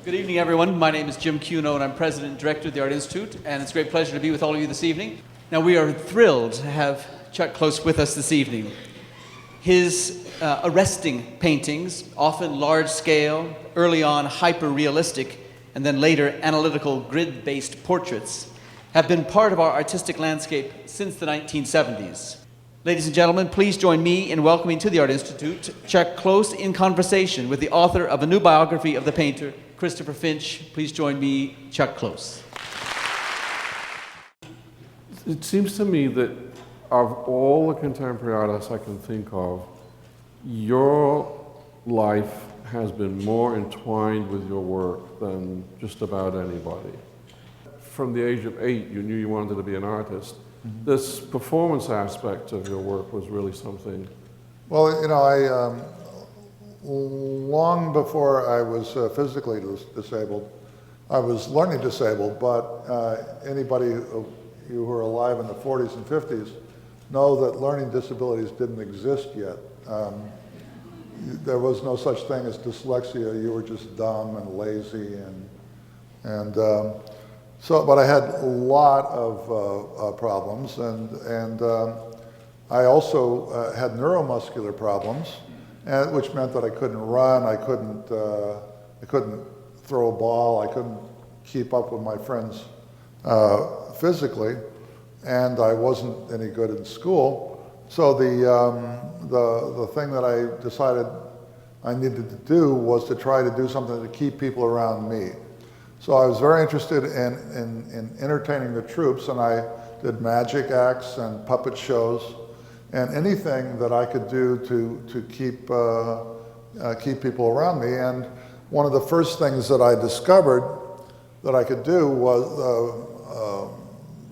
Good evening, everyone. My name is Jim Cuno, and I'm President and Director of the Art Institute, and it's a great pleasure to be with all of you this evening. Now, we are thrilled to have Chuck Close with us this evening. His arresting paintings, often large-scale, early on hyper-realistic, and then later analytical grid-based portraits, have been part of our artistic landscape since the 1970s. Ladies and gentlemen, please join me in welcoming to the Art Institute Chuck Close in conversation with the author of a new biography of the painter, Christopher Finch. Please join me, Chuck Close. It seems to me that of all the contemporary artists I can think of, your life has been more entwined with your work than just about anybody. From the age of 8, you knew you wanted to be an artist. Mm-hmm. This performance aspect of your work was really something. Well, you know, I long before I was physically disabled, I was learning disabled, but anybody who were alive in the 40s and 50s know that learning disabilities didn't exist yet. There was no such thing as dyslexia. You were just dumb and lazy, but I had a lot of problems, and I also had neuromuscular problems, which meant that I couldn't run, I couldn't throw a ball, I couldn't keep up with my friends physically, and I wasn't any good in school. So the thing that I decided I needed to do was to try to do something to keep people around me. So I was very interested in entertaining the troops, and I did magic acts and puppet shows, and anything that I could do to keep people around me. And one of the first things that I discovered that I could do was,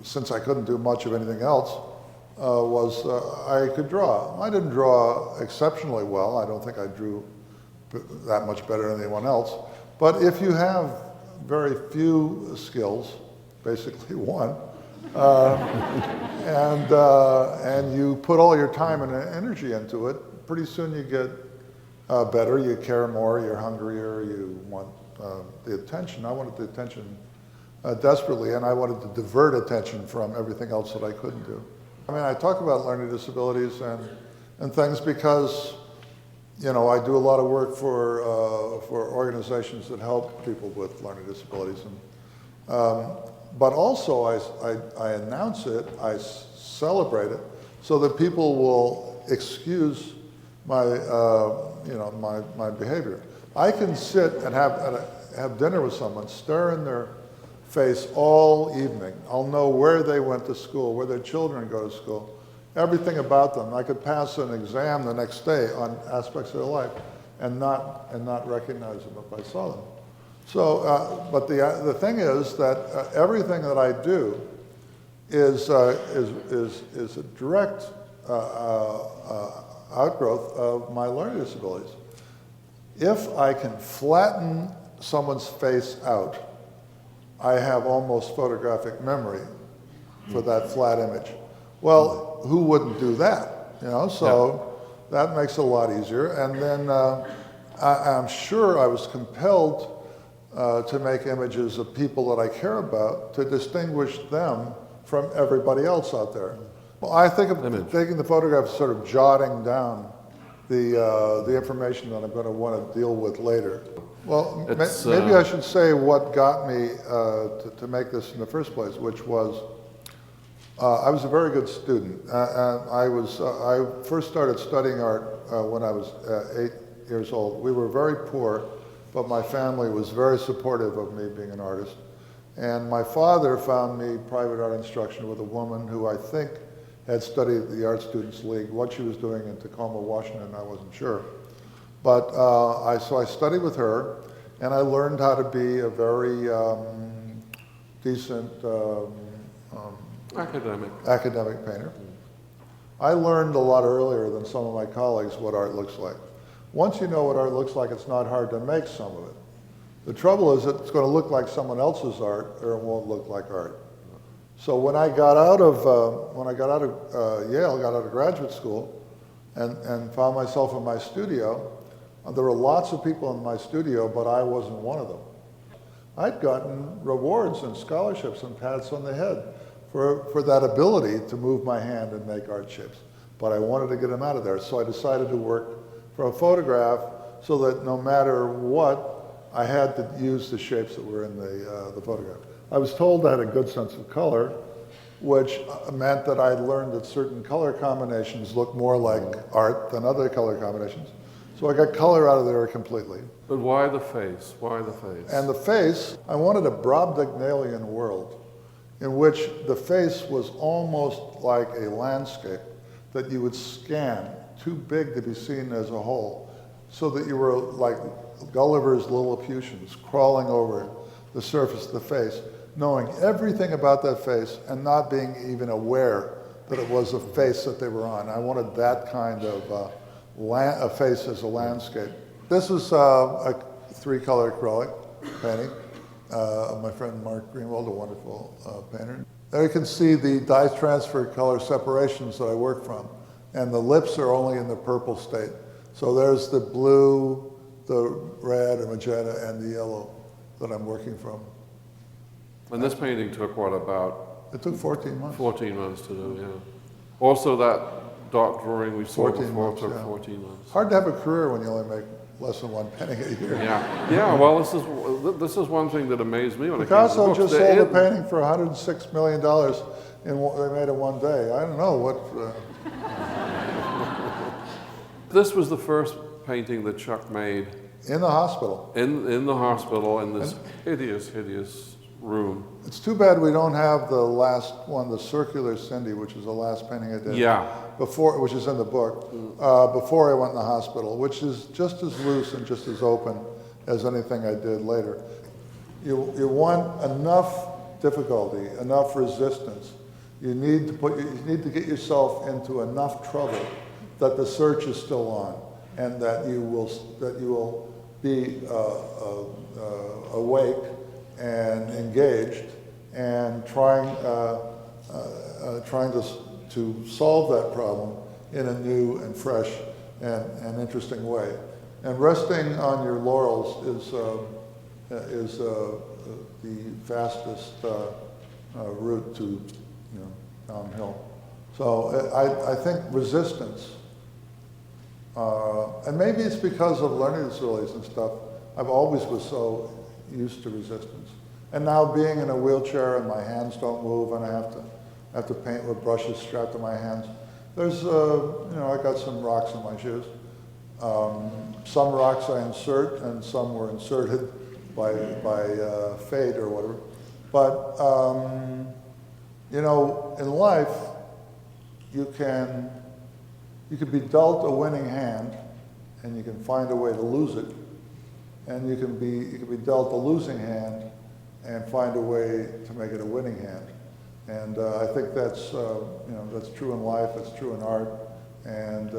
since I couldn't do much of anything else, was I could draw. I didn't draw exceptionally well. I don't think I drew that much better than anyone else. But if you have very few skills, basically one, and you put all your time and energy into it, pretty soon you get better, you care more, you're hungrier, you want the attention. I wanted the attention desperately, and I wanted to divert attention from everything else that I couldn't do. I mean, I talk about learning disabilities and things because, you know, I do a lot of work for organizations that help people with learning disabilities, but also I announce it, I celebrate it, so that people will excuse my my behavior. I can sit and have dinner with someone, stare in their face all evening. I'll know where they went to school, where their children go to school, everything about them. I could pass an exam the next day on aspects of their life and not recognize them if I saw them. So, but the thing is that everything that I do is a direct outgrowth of my learning disabilities. If I can flatten someone's face out, I have almost photographic memory for that flat image. Well, who wouldn't do that? You know, so that makes it a lot easier. And then I'm sure I was compelled to make images of people that I care about to distinguish them from everybody else out there. Well, I think of taking the photographs, sort of jotting down the information that I'm going to want to deal with later. Well, maybe I should say what got me to make this in the first place, which was I was a very good student. I first started studying art when I was 8 years old. We were very poor, but my family was very supportive of me being an artist. And my father found me private art instruction with a woman who I think had studied at the Art Students League. What she was doing in Tacoma, Washington, I wasn't sure. But so I studied with her, and I learned how to be a very decent academic painter. I learned a lot earlier than some of my colleagues what art looks like. Once you know what art looks like, it's not hard to make some of it. The trouble is that it's going to look like someone else's art, or it won't look like art. So when I got out of Yale, got out of graduate school, and found myself in my studio, there were lots of people in my studio, but I wasn't one of them. I'd gotten rewards and scholarships and pats on the head for that ability to move my hand and make art shapes. But I wanted to get them out of there, so I decided to work for a photograph so that no matter what, I had to use the shapes that were in the photograph. I was told I had a good sense of color, which meant that I'd learned that certain color combinations look more like art than other color combinations. So I got color out of there completely. But why the face? Why the face? And the face, I wanted a Brobdingnagian world in which the face was almost like a landscape that you would scan, too big to be seen as a whole, so that you were like Gulliver's Lilliputians crawling over the surface of the face, knowing everything about that face and not being even aware that it was a face that they were on. I wanted that kind of a face as a landscape. This is a 3-color acrylic painting of my friend Mark Greenwald, a wonderful painter. There you can see the dye transfer color separations that I work from. And the lips are only in the purple state. So there's the blue, the red and magenta, and the yellow that I'm working from. And this painting took what, about? It took 14 months. 14 months to do, yeah. Also that dot drawing we saw 14 before months, took yeah. 14 months. Hard to have a career when you only make less than one painting a year. Yeah, yeah. Well, this is one thing that amazed me when it came to Picasso books. just sold a painting for $106 million, and they made it one day. I don't know what. This was the first painting that Chuck made In the hospital. in the hospital in this hideous room. It's too bad we don't have the last one, the Circular Cindy, which is the last painting I did. Yeah. Before, which is in the book, before I went in the hospital, which is just as loose and just as open as anything I did later. You want enough difficulty, enough resistance. You need to get yourself into enough trouble that the search is still on, and that you will be awake and engaged and trying to solve that problem in a new and fresh and interesting way. And resting on your laurels is the fastest route to downhill. So I think resistance, and maybe it's because of learning disabilities and stuff, I've always was so used to resistance. And now being in a wheelchair and my hands don't move and I have to paint with brushes strapped to my hands. There's, I got some rocks in my shoes. Some rocks I insert and some were inserted by fate or whatever. But, in life, you can be dealt a winning hand and you can find a way to lose it. And you can be dealt a losing hand and find a way to make it a winning hand. And I think that's true in life, it's true in art, and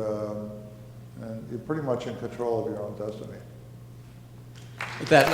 you're pretty much in control of your own destiny. With that.